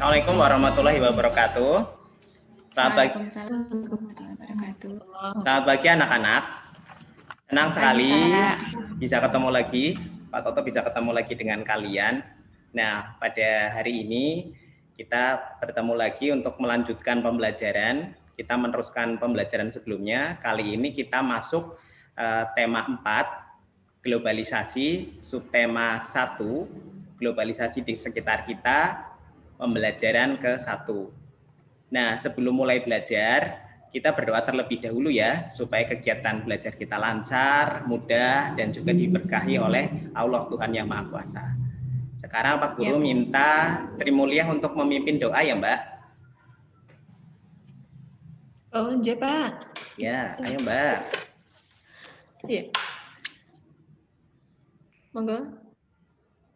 Assalamualaikum warahmatullahi wabarakatuh. Waalaikumsalam warahmatullahi wabarakatuh. Selamat pagi anak-anak. Senang sekali bisa ketemu lagi, Pak Toto bisa ketemu lagi dengan kalian. Nah, pada hari ini kita bertemu lagi untuk melanjutkan pembelajaran. Kita meneruskan pembelajaran sebelumnya. Kali ini kita masuk tema 4, globalisasi, subtema 1, globalisasi di sekitar kita, pembelajaran ke-1. Nah, sebelum mulai belajar, kita berdoa terlebih dahulu ya, supaya kegiatan belajar kita lancar, mudah, dan juga diberkahi oleh Allah Tuhan Yang Maha Kuasa. Sekarang Pak Guru minta Tri Mulyah untuk memimpin doa ya Mbak. Oh, iya Pak. Ya, ayo Mbak. Iya. Monggo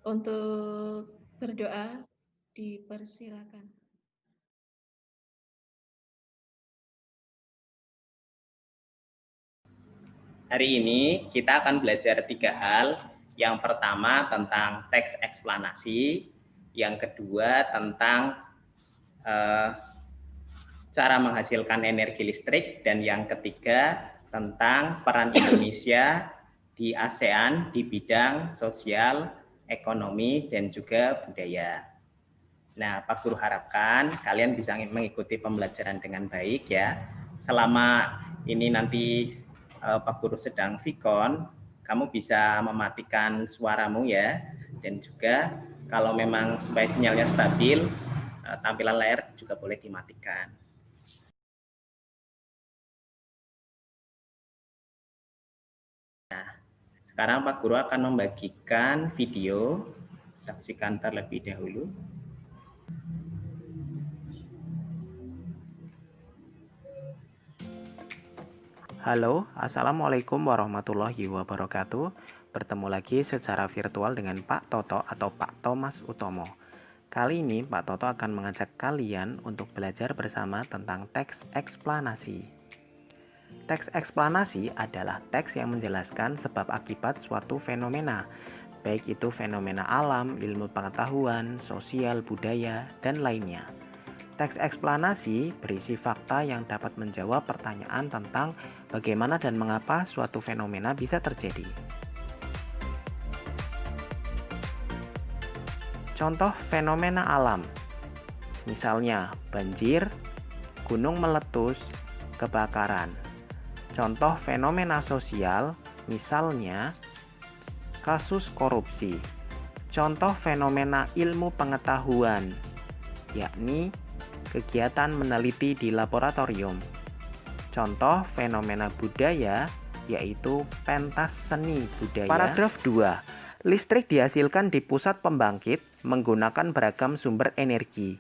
untuk berdoa dipersilakan. Hari ini kita akan belajar 3 hal. Yang pertama tentang teks eksplanasi, yang kedua tentang cara menghasilkan energi listrik, dan yang ketiga tentang peran Indonesia di ASEAN di bidang sosial, ekonomi, dan juga budaya. Nah, Pak Guru harapkan kalian bisa mengikuti pembelajaran dengan baik ya. Selama ini nanti Pak Guru sedang vikon, kamu bisa mematikan suaramu ya, dan juga kalau memang supaya sinyalnya stabil, tampilan layar juga boleh dimatikan. Nah, sekarang Pak Guru akan membagikan video, saksikan terlebih dahulu. Halo, Assalamualaikum warahmatullahi wabarakatuh. Bertemu lagi secara virtual dengan Pak Toto atau Pak Thomas Utomo. Kali ini Pak Toto akan mengajak kalian untuk belajar bersama tentang teks eksplanasi. Teks eksplanasi adalah teks yang menjelaskan sebab akibat suatu fenomena, baik itu fenomena alam, ilmu pengetahuan, sosial, budaya, dan lainnya. Teks eksplanasi berisi fakta yang dapat menjawab pertanyaan tentang bagaimana dan mengapa suatu fenomena bisa terjadi. Contoh fenomena alam, misalnya banjir, gunung meletus, kebakaran. Contoh fenomena sosial, misalnya kasus korupsi. Contoh fenomena ilmu pengetahuan, yakni kegiatan meneliti di laboratorium. Contoh fenomena budaya yaitu pentas seni budaya. Paragraf 2. Listrik dihasilkan di pusat pembangkit menggunakan beragam sumber energi.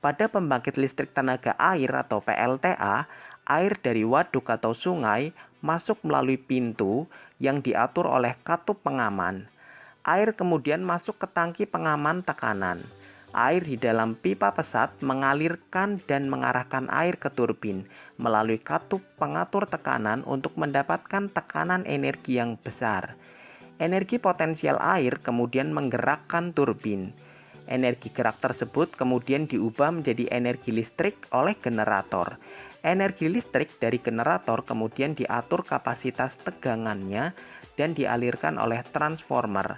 Pada pembangkit listrik tenaga air atau PLTA, air dari waduk atau sungai masuk melalui pintu yang diatur oleh katup pengaman. Air kemudian masuk ke tangki pengaman tekanan. Air di dalam pipa pesat mengalirkan dan mengarahkan air ke turbin melalui katup pengatur tekanan untuk mendapatkan tekanan energi yang besar. Energi potensial air kemudian menggerakkan turbin. Energi gerak tersebut kemudian diubah menjadi energi listrik oleh generator. Energi listrik dari generator kemudian diatur kapasitas tegangannya dan dialirkan oleh transformer.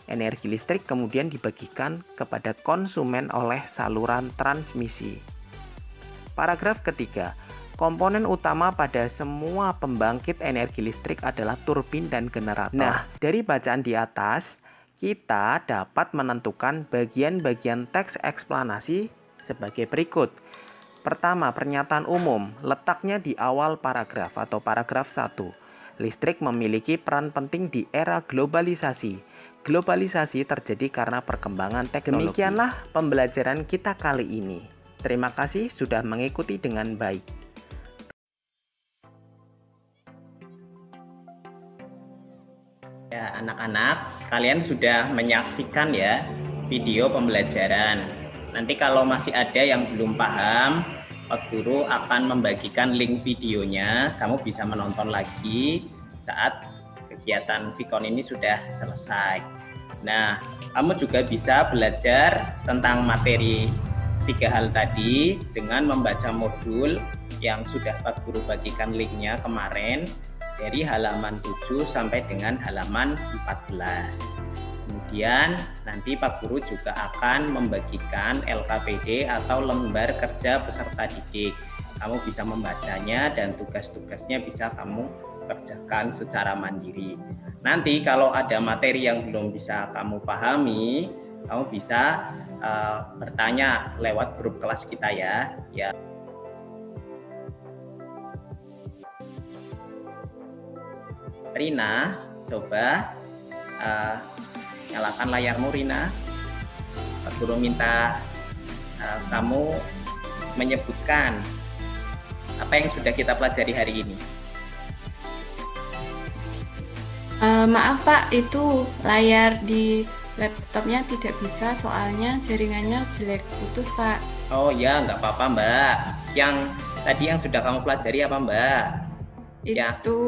Energi listrik kemudian dibagikan kepada konsumen oleh saluran transmisi. Paragraf ketiga. Komponen utama pada semua pembangkit energi listrik adalah turbin dan generator. Nah, dari bacaan di atas, kita dapat menentukan bagian-bagian teks eksplanasi sebagai berikut. Pertama, pernyataan umum, letaknya di awal paragraf atau paragraf 1. Listrik memiliki peran penting di era globalisasi. Globalisasi terjadi karena perkembangan teknologi. Demikianlah pembelajaran kita kali ini. Terima kasih sudah mengikuti dengan baik. Ya, anak-anak, kalian sudah menyaksikan ya video pembelajaran. Nanti kalau masih ada yang belum paham, Pak Guru akan membagikan link videonya. Kamu bisa menonton lagi saat kegiatan vikon ini sudah selesai. Nah, kamu juga bisa belajar tentang materi tiga hal tadi dengan membaca modul yang sudah Pak Guru bagikan linknya kemarin dari halaman 7 sampai dengan halaman 14. Kemudian nanti Pak Guru juga akan membagikan LKPD atau lembar kerja peserta didik. Kamu bisa membacanya dan tugas-tugasnya bisa kamu kerjakan secara mandiri. Nanti kalau ada materi yang belum bisa kamu pahami, kamu bisa bertanya lewat grup kelas kita ya. Rina, coba nyalakan layarmu, Rina. Pak Guru minta kamu menyebutkan apa yang sudah kita pelajari hari ini. Maaf Pak, itu layar di laptopnya tidak bisa, soalnya jaringannya jelek, putus Pak. Oh ya, nggak apa-apa Mbak. Yang tadi yang sudah kamu pelajari apa Mbak? Itu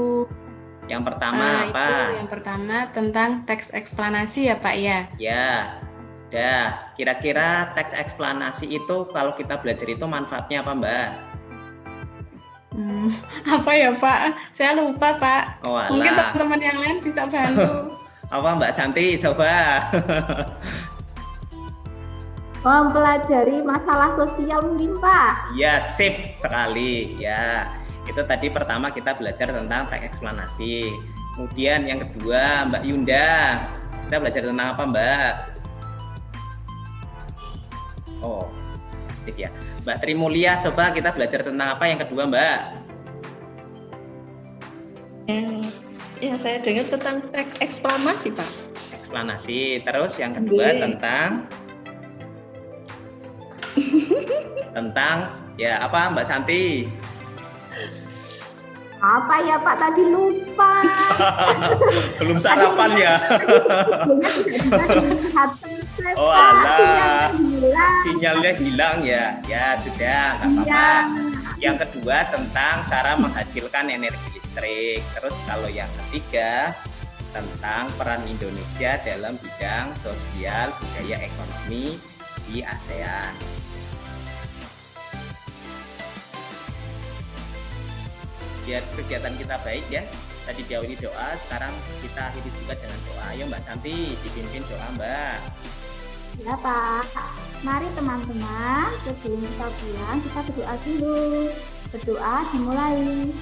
yang pertama apa? Itu yang pertama tentang teks eksplanasi ya Pak ya? Ya, udah. Kira-kira teks eksplanasi itu kalau kita belajar itu manfaatnya apa Mbak? Apa ya Pak? Saya lupa Pak. Oh, alah. Mungkin teman-teman yang lain bisa bantu. Apa Mbak Santi? Coba. Mempelajari masalah sosial mungkin Pak. Ya, sip sekali. Ya, itu tadi pertama kita belajar tentang teks eksplanasi. Kemudian yang kedua Mbak Yunda, kita belajar tentang apa Mbak? Oh, sip ya. Mbak Trimulia, coba kita belajar tentang apa yang kedua Mbak? Ya, saya dengar tentang teks eksplanasi Pak. Eksplanasi. Terus yang kedua tentang ya apa Mbak Santi? Apa ya Pak, tadi lupa. Belum sarapan ya? Oh alah, sinyalnya hilang ya. Ya sudah, nggak apa-apa. Yang kedua tentang cara menghasilkan energi listrik. Terus kalau yang ketiga tentang peran Indonesia dalam bidang sosial, budaya, ekonomi di ASEAN. Biar kegiatan kita baik ya. Tadi diawali doa, sekarang kita akhiri juga dengan doa. Ayo Mbak Santi, dipimpin doa Mbak. Ya Pak, mari teman-teman sebelum kita pulang kita berdoa dulu. Berdoa dimulai.